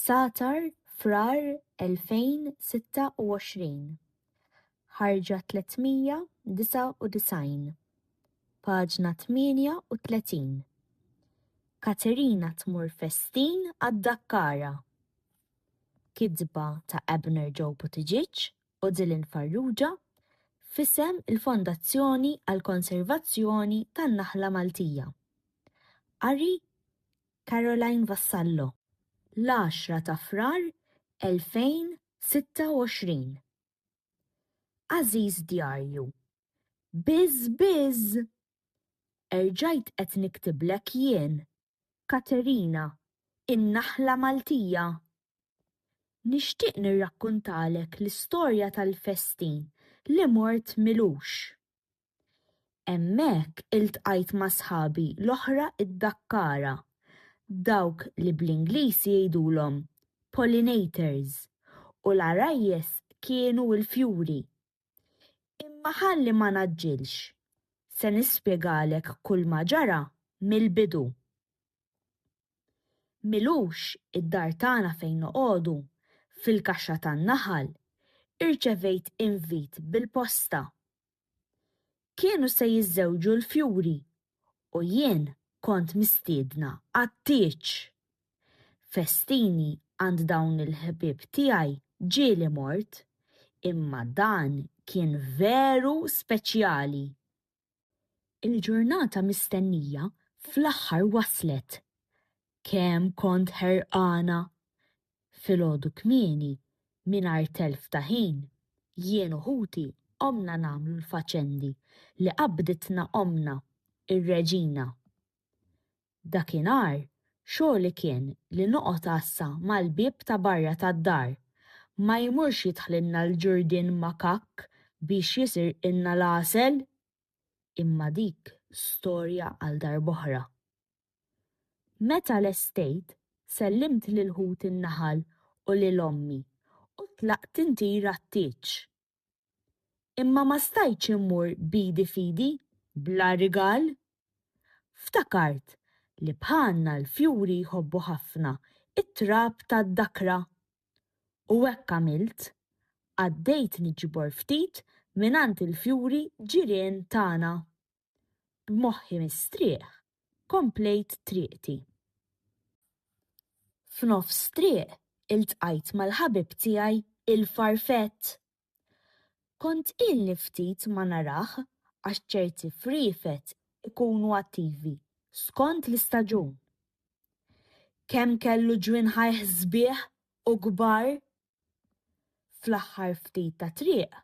Satar frar 2026 ħarġa 399 Paġna 38 Katerina tmur festin għad-Dakkara Kidba ta' Abner Joe Buttigieg u Dylan Farrugia f'isem il-Fondazzjoni għall-Konservazzjoni tan-Naħla Maltija. Qari Caroline Vassallo l-10 ta' frar 2026 Aziz Djarju Bizz Erġajt qed niktiblek jien, Katerina, in-Naħla Maltija. Nixtieq nirrakkuntalek l-istorja tal-festin li mort milux. Hemmhekk iltqajt ma' sħabi l-oħra id-Dakkara, dawk li bl-Ingliż jgħidulhom pollinators u l-Arajjes kienu l-fjuri. Imma ħalli ma naġġilx, se nispjegalek kull ma ġara mill-bidu. Milux id-dar tagħna fejn noqogħdu fil-kaxxa tan-naħal irċevejt invit bil-posta. Kienu se jiżżewġu l-fjuri u jien kont mistiedna għat-tieċ. Festini għand dawn il-ħbieb tiegħi ġieli mort, imma dan kien veru speċjali. Il-ġurnata mistennija fl-aħħar waslet. Kemm kont ħerqana. Filgħodu kmieni mingħajr telf ta' ħin jien u ħuti qomna nagħmlu l-faċendi li qabditna omna, ir-Reġina. Dakinhar xogħli kien li noqgħod għassa mal-bieb ta' barra tad-dar, ma jmurx jidħlilna l-ġurdien makakk biex jisirqilna l-għasel, imma dik storja għal darb'oħra. Meta l-estejt sellimt lil ħut in-naħal u lil ommi u tlaqt intir għat-tieċ. Imma ma stajtx immur bidi fidi bla rigal. Ftakart li bħalna l-fjuri jħobbu ħafna it-trab tad-Dakra. U hekk għamilt, għaddejt niġbor ftit mingħand il-fjuri ġirien tagħna. B'moħħi mistrieħ komplejt triqti. F'nofs triq iltqajt mal-ħabib tiegħi il-Farfett. Kont illi ftit ma narah għax ċerti friefet ikunu attivi skont l-istaġun. Kemm kellu ġwien-ħajħ sbieħ u kbar. Fl-aħħar ftit ta' triq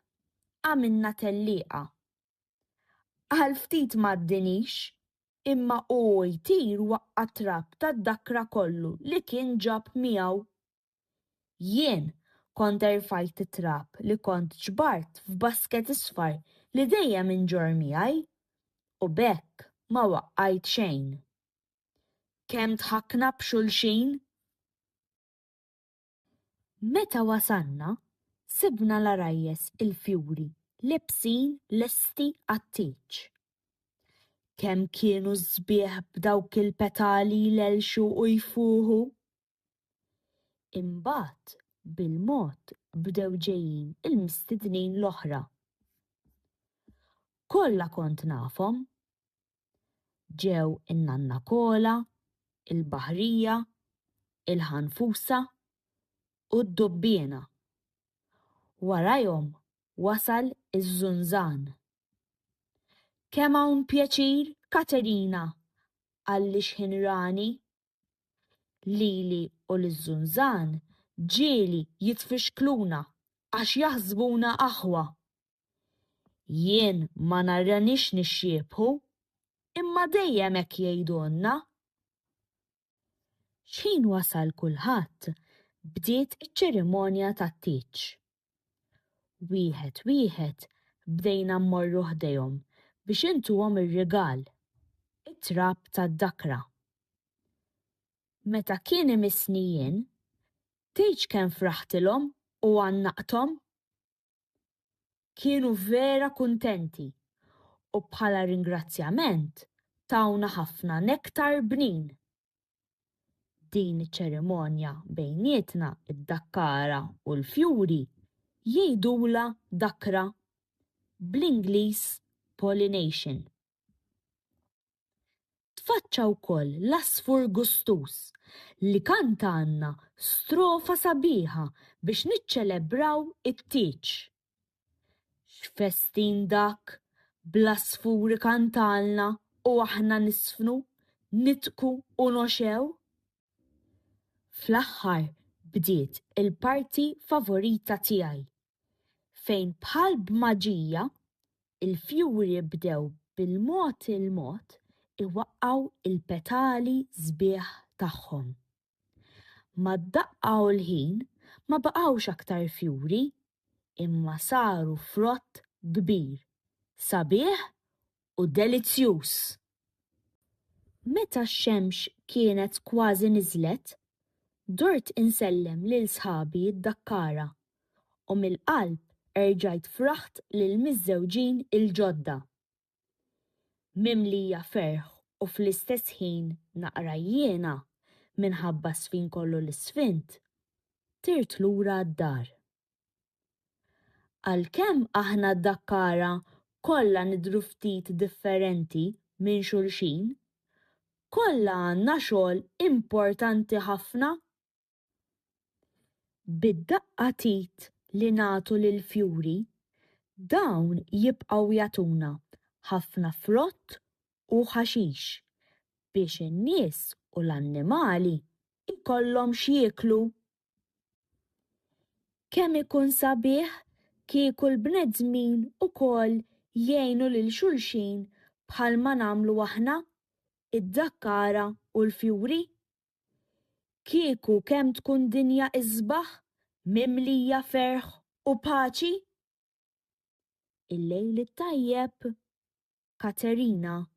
għamilna tellieqa. Għal ftit m'għaddinix, imma hu jtir waqqa' trab tad-Dakkra kollu li kien ġab miegħu. Jien kont erfajt it-trab li kont ġbart f'basket isfar li dejjem inġorr miegħi u b'hekk ma waqqajt xejn. Kemm dħakkna b'xulxin. Meta wasalna, sibna l-Arajjes il-fjuri lebsin lesti għat-tieċ. Kemm kienu sbieħ b'dawk il-petali l-elxu u jfuħu. Imbagħad bil-mod bdew ġejjin il-mistednin l-oħra. Kollha kont nafhom. Ġew in-Nanna Kola, il-Baħrija, il-Ħanfusa u d-Dubbiena. Warahom wasal iż-Żunżan. Kemm hawn pjaċir, Katerina, għalli x'ħinrani. Lili u liż-Żunżan ġieli jitfixkluna għax jaħsbuna aħwa. Jien ma narranix nixxiebħu, imma dejjem hekk jgħidulna. X'ħin wasal kulħadd bdiet iċ-ċerimonja tat-tieċ. Wieħed bdejna mmorru ħdejhom biex intuhom ir-rigal, it-trab tad-Dakkra. Meta kien imissni jien, tgħidx kemm fraħtilhom u għannaqthom. Kienu vera kuntenti u bħala ringrazzjament tawna ħafna nektar bnin. Din iċ-ċerimonja bejnietna id-dakkara u l-fjuri jgħidula dakra, bl-Ingliż pollination. Tfaċċa wkoll l-asfur gustus li kantanna strofa sabiħa biex niċċelebraw it-tieġ. X'festin dak, bl-asfuri kantalna u aħna nisfnu, nitqu u noxew? Fl-aħħar bdiet il-parti favorita tiegħi, fejn bħal b'maġija il-fjuri bdew bil-mod iwaqqgħu il-petali sbieħ tagħhom. Ma ddaqqgħu l-ħin ma baqgħux aktar fjuri, imma saru frott kbir, sabiħ u delizzjuż. Meta x-xemx kienet kważi niżlet, dort insellem lil sħabi id-dakkara u mill-qalb erġajt fraħt lil miż-żewġin il-ġodda. Mimlija ferħ u fl-istess ħin naqra jiena minħabba sfin kollu l-isfint, tirt lura d-dar. Għalkemm aħna d-dakkara kollha nidhru ftit differenti minn xulxin, kollha għandna xogħol importanti ħafna. Bid-daqqatit li nagħtu lill-fjuri, dawn jibqgħu jagħtuna ħafna frott u ħaxix biex in-nies u l-annimali ikollhom x'jieklu. Kemm ikun sabiħ kieku l-bnedmin ukoll jgħinu lil xulxin bħalma nagħmlu aħna, id-dakkara u l-fjuri. Kieku kemm tkun dinja isbaħ mimlija ferħ u paċi. Il-lejl it-tajjeb, Katerina.